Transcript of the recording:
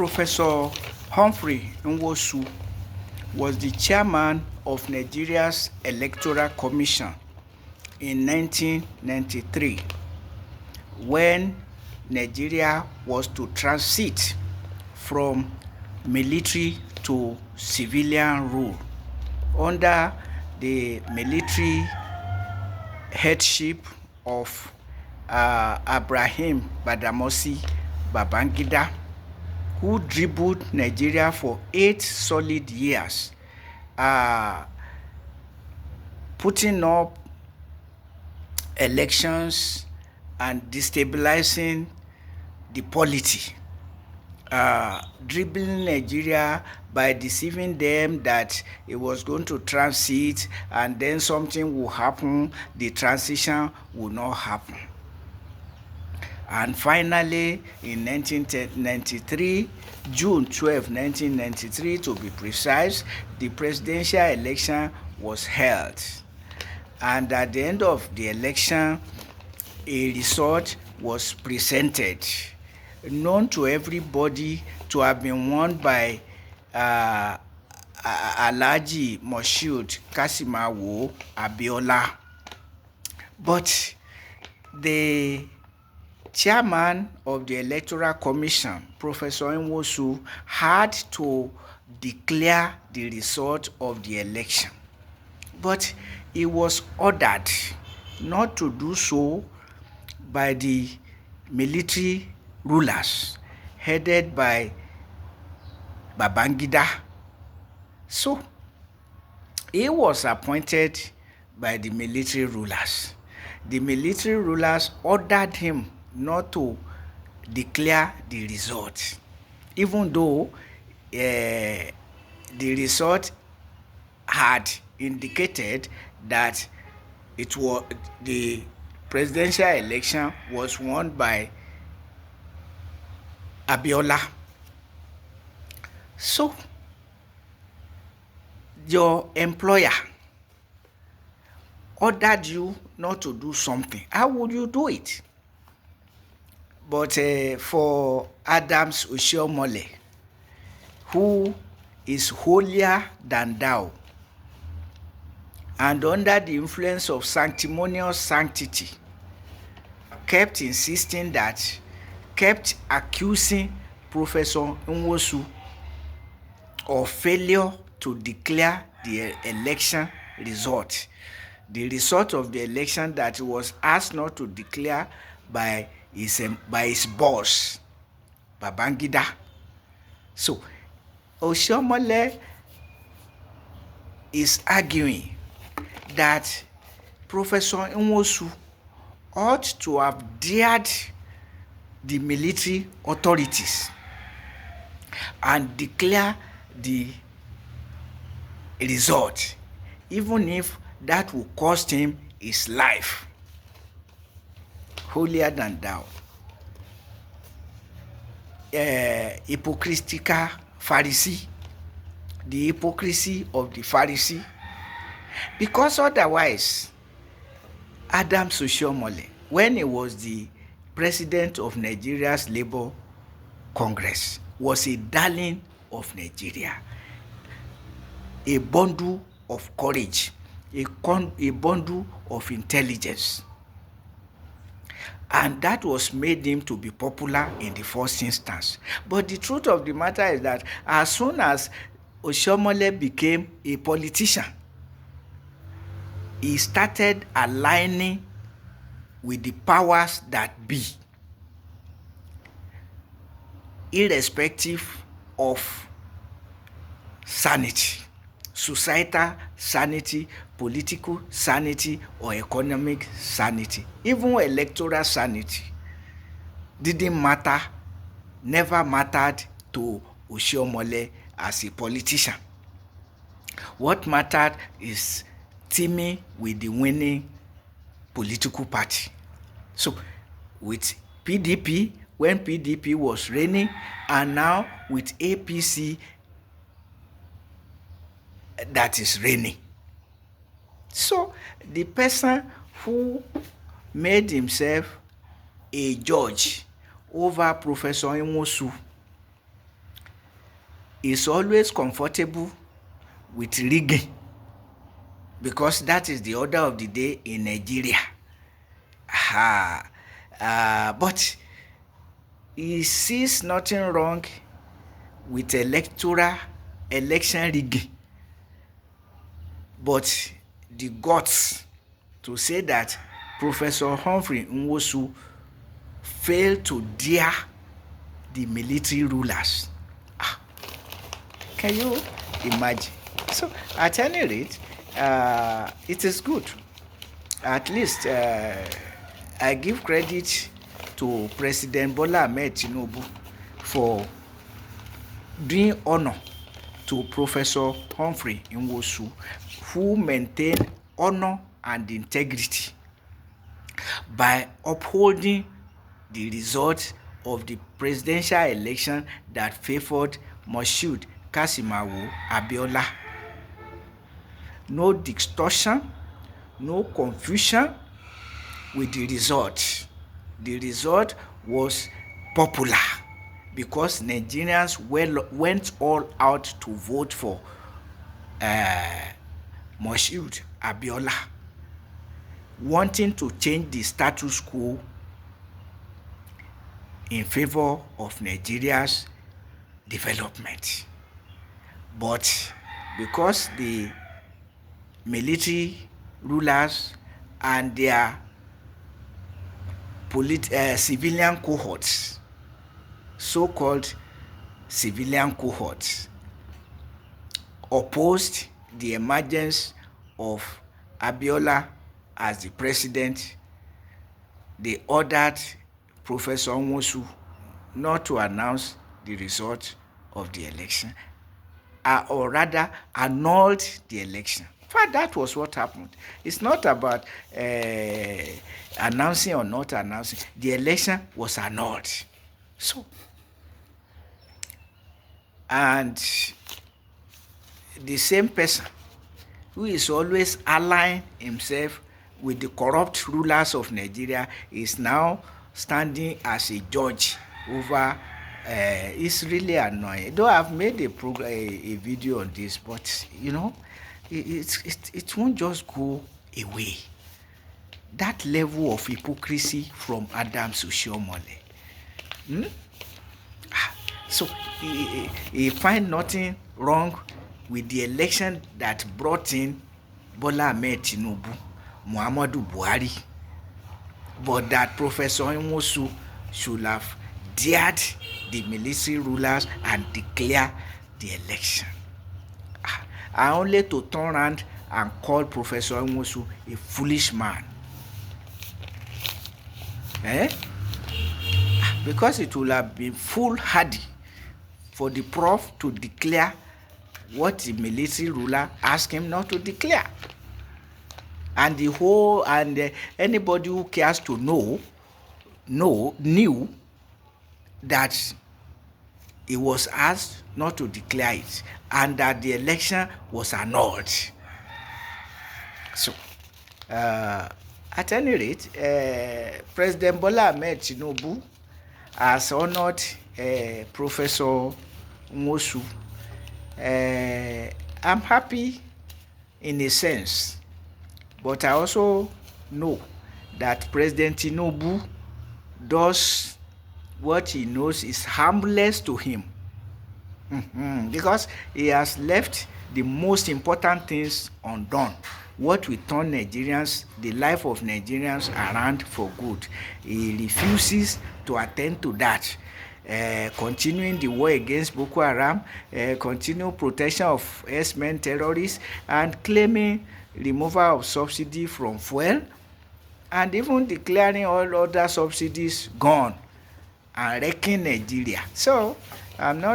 Professor Humphrey Nwosu was the chairman of Nigeria's Electoral Commission in 1993 when Nigeria was to transit from military to civilian rule under the military headship of Ibrahim Badamasi Babangida, who dribbled Nigeria for 8 solid years, putting up elections and destabilizing the polity, dribbling Nigeria by deceiving them that it was going to transit and then something will happen, the transition will not happen. And finally, in 1993, June 12, 1993 to be precise, the presidential election was held. And at the end of the election, a result was presented, known to everybody to have been won by Alhaji Moshood Kasimawo Abiola. But the chairman of the Electoral Commission, Professor Nwosu, had to declare the result of the election. But he was ordered not to do so by the military rulers headed by Babangida. So he was appointed by the military rulers. The military rulers ordered him not to declare the result, even though the result had indicated that it was the presidential election was won by Abiola. So your employer ordered you not to do something. How would you do it? But for Adams Oshiomhole, who is holier than thou, and under the influence of sanctimonious sanctity, kept insisting that, kept accusing Professor Nwosu of failure to declare the election result. The result of the election that he was asked not to declare by his boss, Babangida. So Oshiomhole is arguing that Professor Nwosu ought to have dared the military authorities and declare the result, even if that will cost him his life. Holier than thou. Hypocritical Pharisee, the hypocrisy of the Pharisee. Because otherwise, Adams Oshiomhole, when he was the president of Nigeria's Labour Congress, was a darling of Nigeria, a bundle of courage, a bundle of intelligence. And that was made him to be popular in the first instance. But the truth of the matter is that as soon as Oshiomhole became a politician, he started aligning with the powers that be, irrespective of sanity, societal sanity, political sanity, or economic sanity. Even electoral sanity didn't matter, never mattered to Oshiomhole as a politician. What mattered is teaming with the winning political party. So with PDP, when PDP was reigning, and now with APC that is reigning. So the person who made himself a judge over Professor Nwosu is always comfortable with rigging, because that is the order of the day in Nigeria. But he sees nothing wrong with electoral election rigging, but the guts to say that Professor Humphrey Nwosu failed to dare the military rulers. Can you imagine? So at any rate, it is good. At least I give credit to President Bola Ahmed Tinubu for doing honor to Professor Humphrey Nwosu, who maintained honor and integrity by upholding the result of the presidential election that favored Moshood Kasimawo Abiola. No distortion, no confusion with the result. The result was popular because Nigerians went all out to vote for Moshood Abiola, wanting to change the status quo in favor of Nigeria's development. But because the military rulers and their civilian cohorts, so-called civilian cohorts, opposed the emergence of Abiola as the president, they ordered Professor Nwosu not to announce the result of the election, or rather annulled the election. In fact, that was what happened. It's not about announcing or not announcing. The election was annulled. So, and the same person who is always allying himself with the corrupt rulers of Nigeria is now standing as a judge over. It's really annoying. Though I've made a video on this, but you know, it won't just go away. That level of hypocrisy from Adams Oshiomhole. So he find nothing wrong with the election that brought in Bola Ahmed Tinubu, Muhammadu Buhari, but that Professor Nwosu should have dared the military rulers and declare the election. And only to turn around and call Professor Nwosu a foolish man. Because it would have been foolhardy for the prof to declare what the military ruler asked him not to declare. And anybody who cares to knew that he was asked not to declare it and that the election was annulled. So, at any rate, President Bola Ahmed Tinubu has honored Professor Nwosu. I'm happy in a sense, but I also know that President Tinubu does what he knows is harmless to him, because he has left the most important things undone, what will turn Nigerians, the life of Nigerians around for good. He refuses to attend to that. Continuing the war against Boko Haram, continue protection of herdsmen terrorists, and claiming removal of subsidy from fuel, and even declaring all other subsidies gone and wrecking Nigeria. So I'm not